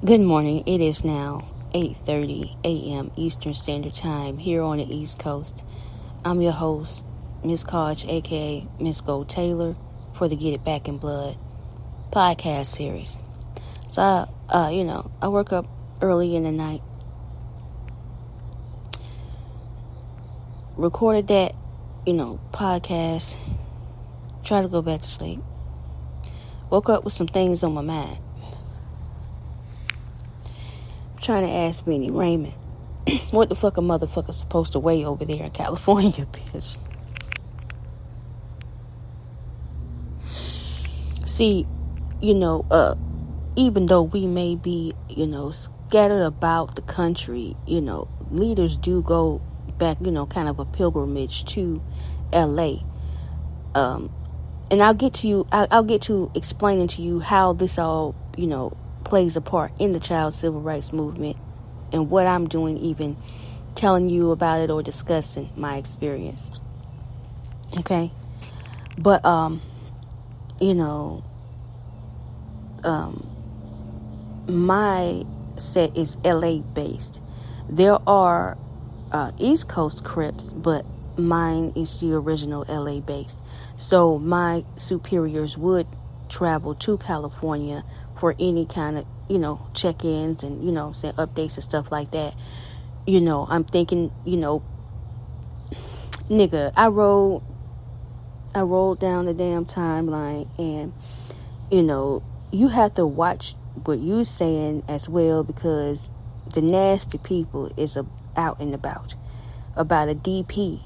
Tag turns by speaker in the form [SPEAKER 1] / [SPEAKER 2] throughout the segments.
[SPEAKER 1] Good morning. It is now 8:30 a.m. Eastern Standard Time here on the East Coast. I'm your host, Miss Koch, aka Miss Gold Taylor, for the Get It Back in Blood podcast series. So, I work up early in the night. Recorded that, podcast. Try to go back to sleep. Woke up with some things on my mind. Trying to ask Benny Raymond, what the fuck a motherfucker supposed to weigh over there in California, bitch? See, even though we may be, scattered about the country, leaders do go back, kind of a pilgrimage to LA. And I'll get to explaining to you how this all, plays a part in the child civil rights movement and what I'm doing, even telling you about it or discussing my experience. Okay. But, my set is LA based. There are East Coast Crips, but mine is the original LA based. So my superiors would travel to California for any kind of, check-ins and, say updates and stuff like that. I'm thinking, nigga, I rolled down the damn timeline and, you have to watch what you're saying as well, because the nasty people is out and about a DP,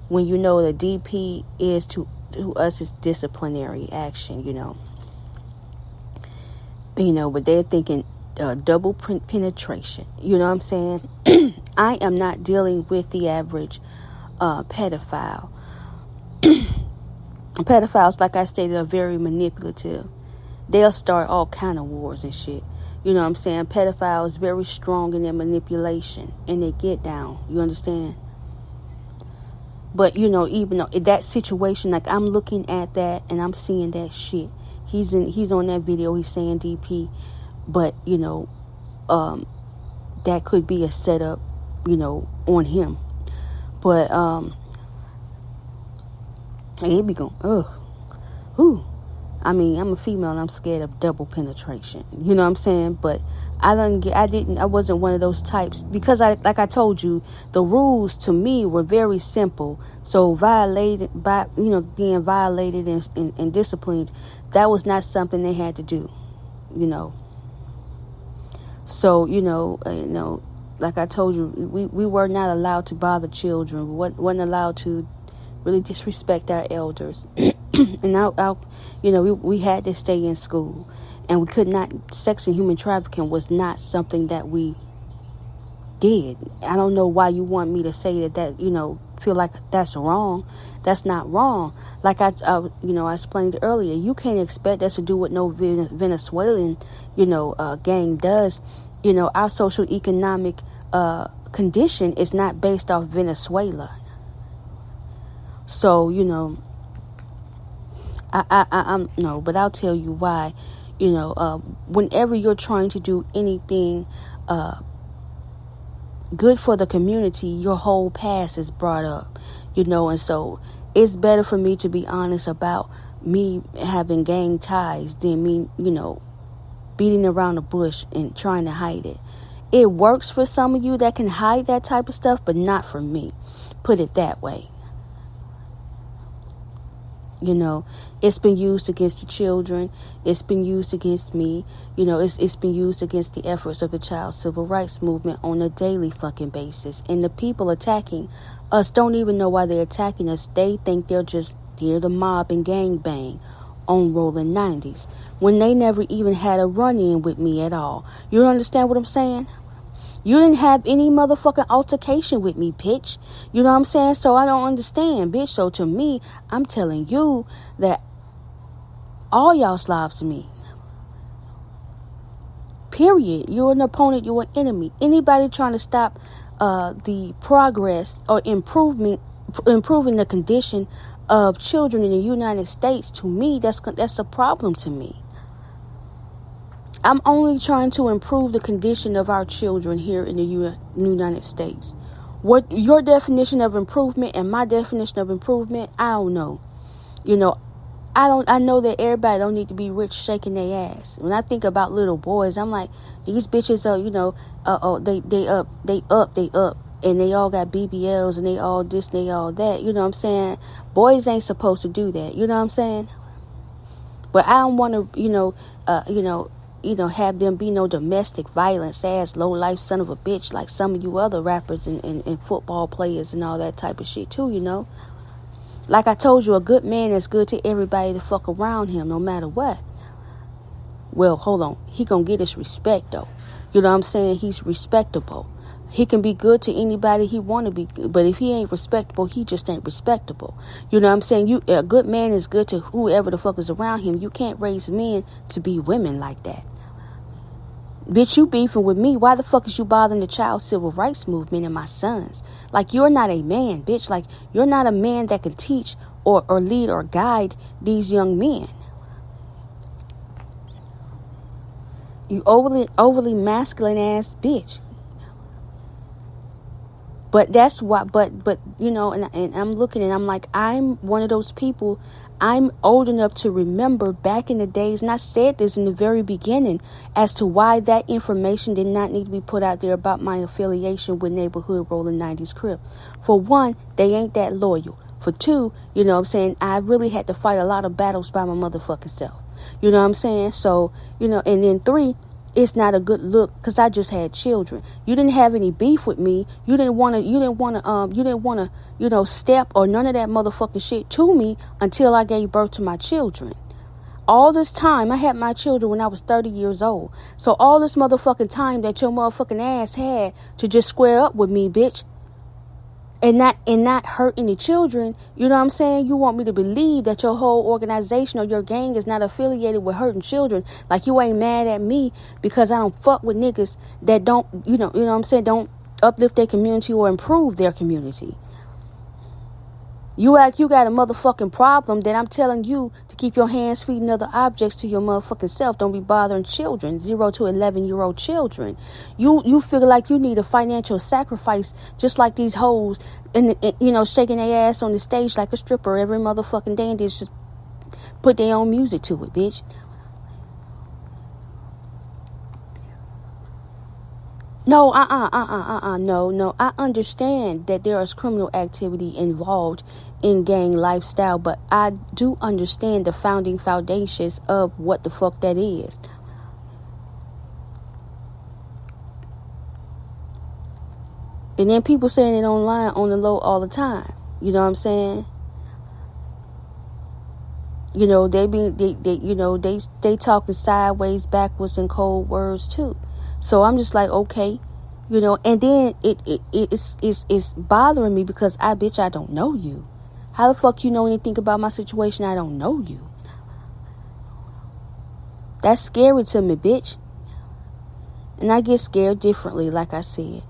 [SPEAKER 1] when the DP is to us is disciplinary action, but they're thinking double penetration. You know what I'm saying? I am not dealing with the average pedophile. Pedophiles, like I stated, are very manipulative. They'll start all kind of wars and shit. You know what I'm saying? Pedophiles is very strong in their manipulation and they get down. You understand? But, even though in that situation, like I'm looking at that and I'm seeing that shit. He's on that video. He's saying DP, but that could be a setup, on him. But he be going, I'm a female and I'm scared of double penetration. You know what I'm saying? But I wasn't one of those types, because like I told you, the rules to me were very simple. So being violated and disciplined, that was not something they had to do, So, like I told you, we were not allowed to bother children. We wasn't allowed to really disrespect our elders. And we had to stay in school, and we could not. Sex and human trafficking was not something that we did. I don't know why you want me to say that feel like that's wrong. That's not wrong. Like I explained earlier, you can't expect us to do what no Venezuelan, gang does. Our social economic condition is not based off Venezuela. So, I'm no, but I'll tell you why. Whenever you're trying to do anything good for the community, your whole past is brought up, and so it's better for me to be honest about me having gang ties than me, beating around the bush and trying to hide it. It works for some of you that can hide that type of stuff, but not for me. Put it that way. It's been used against the children. It's been used against me. It's been used against the efforts of the child civil rights movement on a daily fucking basis. And the people attacking us don't even know why they're attacking us. They think they're the mob and gang bang on rolling 90s, when they never even had a run-in with me at all. You don't understand what I'm saying? You didn't have any motherfucking altercation with me, bitch. You know what I'm saying? So I don't understand, bitch. So to me, I'm telling you that all y'all slobs to me. Period. You're an opponent. You're an enemy. Anybody trying to stop the progress or improving the condition of children in the United States, to me, that's a problem to me. I'm only trying to improve the condition of our children here in the United States. What your definition of improvement and my definition of improvement, I don't know. You know, I know that everybody don't need to be rich shaking their ass. When I think about little boys, I'm like, these bitches are, they up. And they all got BBLs and they all this and they all that. You know what I'm saying? Boys ain't supposed to do that. You know what I'm saying? But I don't want to, have them be no domestic violence ass low life son of a bitch like some of you other rappers and football players and all that type of shit too, you know. Like I told you, a good man is good to everybody to fuck around him no matter what. Well, hold on. He gonna get his respect though. You know what I'm saying? He's respectable. He can be good to anybody he want to be, but if he ain't respectable, he just ain't respectable. You know what I'm saying? A good man is good to whoever the fuck is around him. You can't raise men to be women like that. Bitch, you beefing with me. Why the fuck is you bothering the child civil rights movement and my sons? Like, you're not a man, bitch. Like, you're not a man that can teach or lead or guide these young men. You overly masculine ass bitch. But that's why, but and I'm looking and I'm like, I'm one of those people. I'm old enough to remember back in the days, and I said this in the very beginning, as to why that information did not need to be put out there about my affiliation with Neighborhood Rolling 90s Crip. For one, they ain't that loyal. For two, you know what I'm saying, I really had to fight a lot of battles by my motherfucking self. You know what I'm saying? So, and then three, it's not a good look because I just had children. You didn't have any beef with me. You didn't want to step or none of that motherfucking shit to me until I gave birth to my children. All this time, I had my children when I was 30 years old. So all this motherfucking time that your motherfucking ass had to just square up with me, bitch, and not hurt any children, you know what I'm saying? You want me to believe that your whole organization or your gang is not affiliated with hurting children. Like, you ain't mad at me because I don't fuck with niggas that don't, you know what I'm saying, don't uplift their community or improve their community. You act you got a motherfucking problem that I'm telling you to keep your hands, feet, and other objects to your motherfucking self. Don't be bothering children, 0 to 11-year-old children. You feel like you need a financial sacrifice just like these hoes and shaking their ass on the stage like a stripper every motherfucking day and just put their own music to it, bitch. No, no. I understand that there is criminal activity involved in gang lifestyle, but I do understand the founding foundations of what the fuck that is. And then people saying it online on the low all the time. You know what I'm saying? They talking sideways, backwards, and cold words too. So I'm just like, okay, and then it's bothering me because I don't know you. How the fuck you know anything about my situation? I don't know you. That's scary to me, bitch. And I get scared differently, like I said.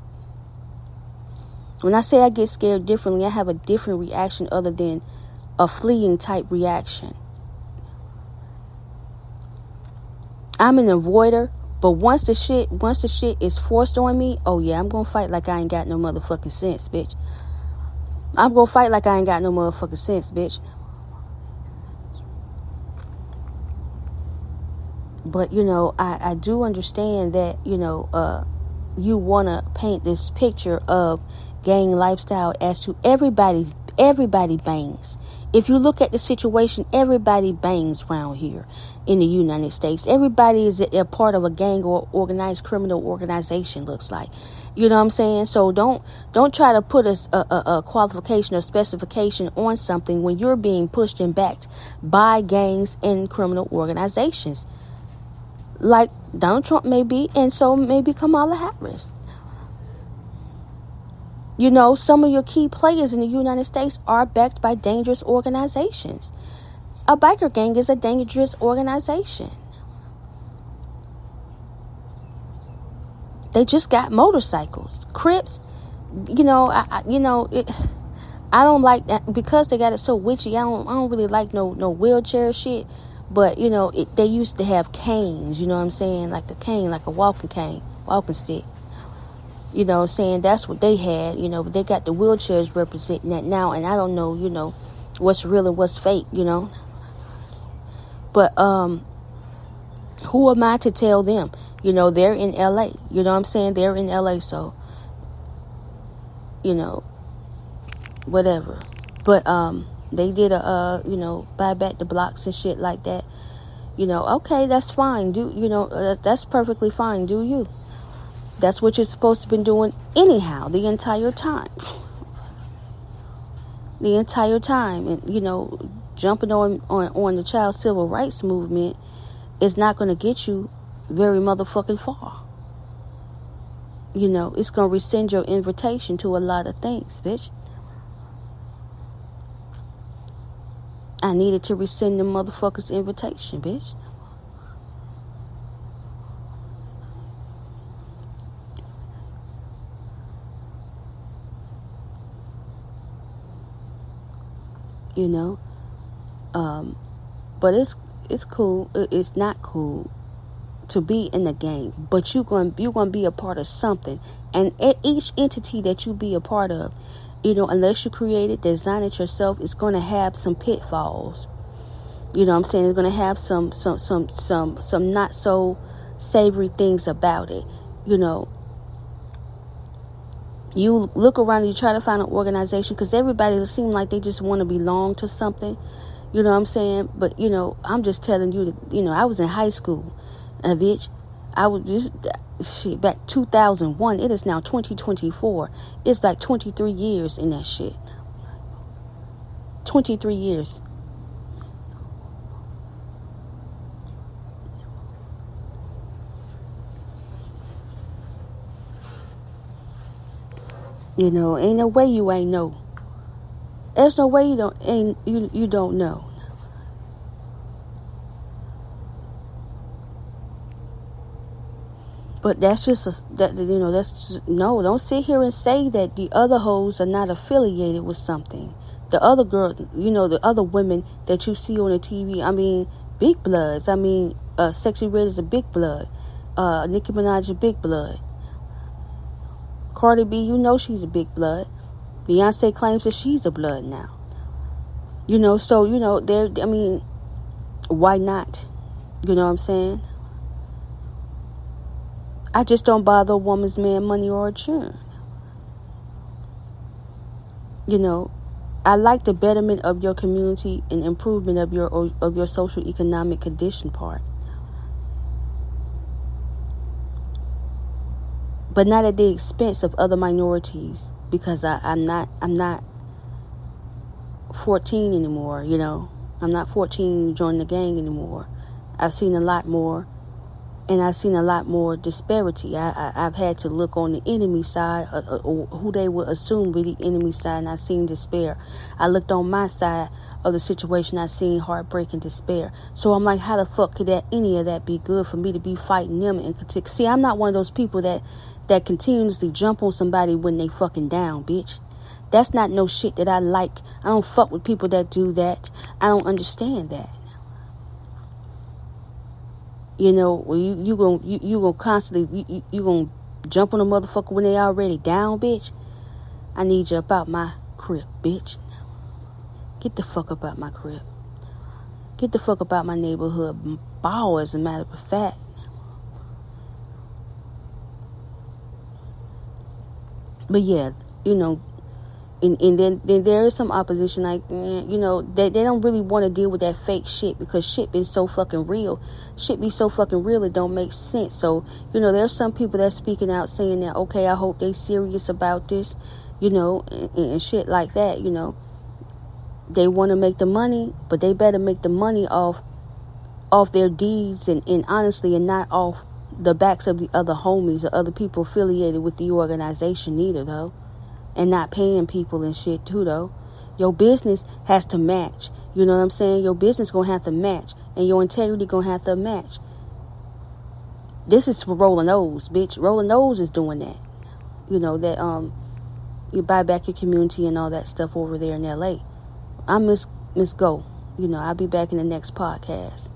[SPEAKER 1] When I say I get scared differently, I have a different reaction other than a fleeing type reaction. I'm an avoider. But once the shit is forced on me, oh yeah, I'm gonna fight like I ain't got no motherfucking sense, bitch. I'm gonna fight like I ain't got no motherfucking sense, bitch. But I do understand that you wanna paint this picture of gang lifestyle as to everybody bangs. If you look at the situation, everybody bangs around here in the United States. Everybody is a part of a gang or organized criminal organization, looks like. You know what I'm saying? So don't try to put a qualification or specification on something when you're being pushed and backed by gangs and criminal organizations. Like Donald Trump may be, and so maybe Kamala Harris. Some of your key players in the United States are backed by dangerous organizations. A biker gang is a dangerous organization. They just got motorcycles. Crips, I don't like that because they got it so witchy. I don't really like no wheelchair shit. But, you know, they used to have canes, you know what I'm saying? Like a cane, like a walking cane, walking stick. You know what I'm saying? That's what they had, you know, but they got the wheelchairs representing that now. And I don't know, you know, what's real and what's fake, you know. But who am I to tell them? You know, they're in LA. You know what I'm saying? They're in LA, so, you know, whatever. But they did you know, buy back the blocks and shit like that. You know, okay, that's fine. That's perfectly fine. Do you? That's what you're supposed to have been doing anyhow, the entire time. The entire time. And, you know, jumping on the child civil rights movement is not going to get you very motherfucking far. You know, it's going to rescind your invitation to a lot of things, bitch. I needed to rescind the motherfucker's invitation, bitch. You know, but it's cool. It's not cool to be in the gang, but you're gonna be a part of something, and each entity that you be a part of, you know, unless you create it, design it yourself, it's gonna have some pitfalls. You know what I'm saying? It's gonna have some not so savory things about it. You know, you look around and you try to find an organization, because everybody seems like they just want to belong to something. You know what I'm saying? But, you know, I'm just telling you that, you know, I was in high school, bitch. I was just, shit, back 2001. It is now 2024. It's like 23 years in that shit. 23 years. You know, ain't no way you ain't know. There's no way you don't know. But that's just no. Don't sit here and say that the other hoes are not affiliated with something. The other girl, you know, the other women that you see on the TV. I mean, big bloods. I mean, Sexy Red is a big blood. Nicki Minaj a big blood. Cardi B, you know she's a big blood. Beyonce claims that she's a blood now. You know, so, you know, I mean, why not? You know what I'm saying? I just don't bother a woman's man, money, or a churn. You know, I like the betterment of your community and improvement of your social economic condition part. But not at the expense of other minorities, because I'm not 14 anymore, you know. I'm not 14 joining the gang anymore. I've seen a lot more, and I've seen a lot more disparity. I've had to look on the enemy side, or who they would assume be the enemy side, and I've seen despair. I looked on my side of the situation, I've seen heartbreak and despair. So I'm like, how the fuck could any of that be good for me to be fighting them? And see, I'm not one of those people that continuously jump on somebody when they fucking down, bitch. That's not no shit that I like. I don't fuck with people that do that. I don't understand that. You know, you gonna constantly you gonna jump on a motherfucker when they already down, bitch. I need you up out my crib, bitch. Get the fuck up out my crib. Get the fuck up out my neighborhood. Ball, as a matter of fact. But yeah, you know, and then there is some opposition, like, you know, they don't really want to deal with that fake shit, because shit be so fucking real. Shit be so fucking real, it don't make sense. So, you know, there's some people that's speaking out saying that, okay, I hope they serious about this, you know, and shit like that, you know. They want to make the money, but they better make the money off their deeds and honestly, and not off the backs of the other homies or other people affiliated with the organization either, though. And not paying people and shit too, though. Your business has to match. You know what I'm saying? Your business gonna have to match, and your integrity gonna have to match. This is for Rolling O's, bitch. Rolling O's is doing that. You know that you buy back your community and all that stuff over there in LA. I'm Miss Go. You know, I'll be back in the next podcast.